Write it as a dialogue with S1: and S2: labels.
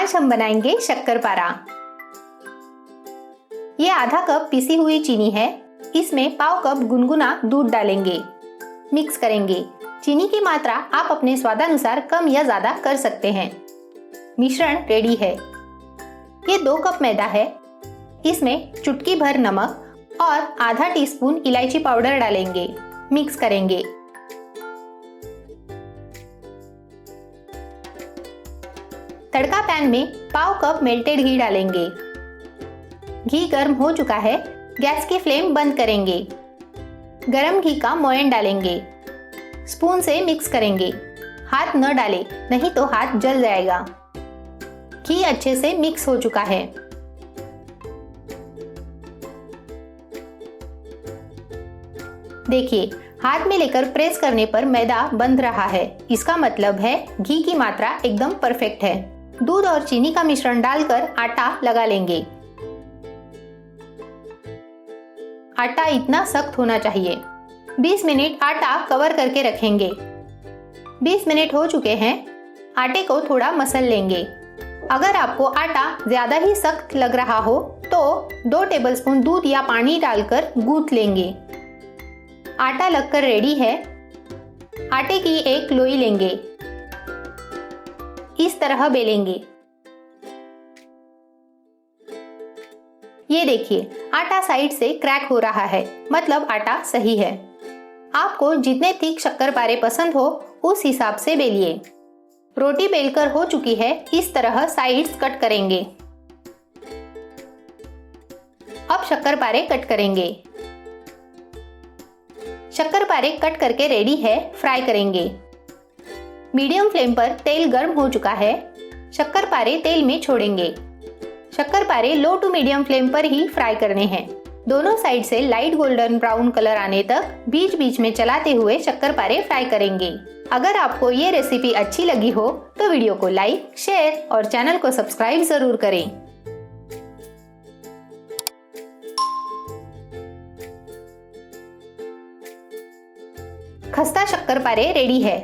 S1: आज हम बनाएंगे शक्करपारा। ये आधा कप पिसी हुई चीनी है। इसमें पाव कप गुनगुना दूध डालेंगे। मिक्स करेंगे। चीनी की मात्रा आप अपने स्वादानुसार कम या ज्यादा कर सकते हैं। मिश्रण रेडी है। ये 2 कप मैदा है। इसमें चुटकी भर नमक और आधा टीस्पून इलायची पाउडर डालेंगे। मिक्स करेंगे। तड़का पैन में पाव कप मेल्टेड घी डालेंगे। घी गर्म हो चुका है। गैस की फ्लेम बंद करेंगे। गरम घी का मोयन डालेंगे। स्पून से मिक्स करेंगे। हाथ न डालें, नहीं तो हाथ जल जाएगा। घी अच्छे से मिक्स हो चुका है। देखिए, हाथ में लेकर प्रेस करने पर मैदा बंध रहा है। इसका मतलब है घी की मात्रा एकदम परफेक्ट है। दूध और चीनी का मिश्रण डालकर आटा लगा लेंगे। आटा इतना सख्त होना चाहिए। 20 मिनट आटा कवर करके रखेंगे। 20 मिनट हो चुके हैं। आटे को थोड़ा मसल लेंगे। अगर आपको आटा ज्यादा ही सख्त लग रहा हो तो 2 टेबलस्पून दूध या पानी डालकर गूंथ लेंगे। आटा लगकर रेडी है। आटे की एक लोई लेंगे। इस तरह बेलेंगे। ये देखिए, आटा साइड से क्रैक हो रहा है, मतलब आटा सही है। आपको जितने थिक शक्करपारे पसंद हो उस हिसाब से बेलिए। रोटी बेलकर हो चुकी है। इस तरह साइड्स कट करेंगे। अब शक्करपारे कट करेंगे। शक्करपारे कट करके रेडी है। फ्राई करेंगे। मीडियम फ्लेम पर तेल गर्म हो चुका है। शक्करपारे तेल में छोड़ेंगे। शक्करपारे लो टू मीडियम फ्लेम पर ही फ्राई करने हैं। दोनों साइड से लाइट गोल्डन ब्राउन कलर आने तक बीच बीच में चलाते हुए शक्करपारे फ्राई करेंगे। अगर आपको ये रेसिपी अच्छी लगी हो तो वीडियो को लाइक, शेयर और चैनल को सब्सक्राइब जरूर करें। खस्ता शक्करपारे रेडी है।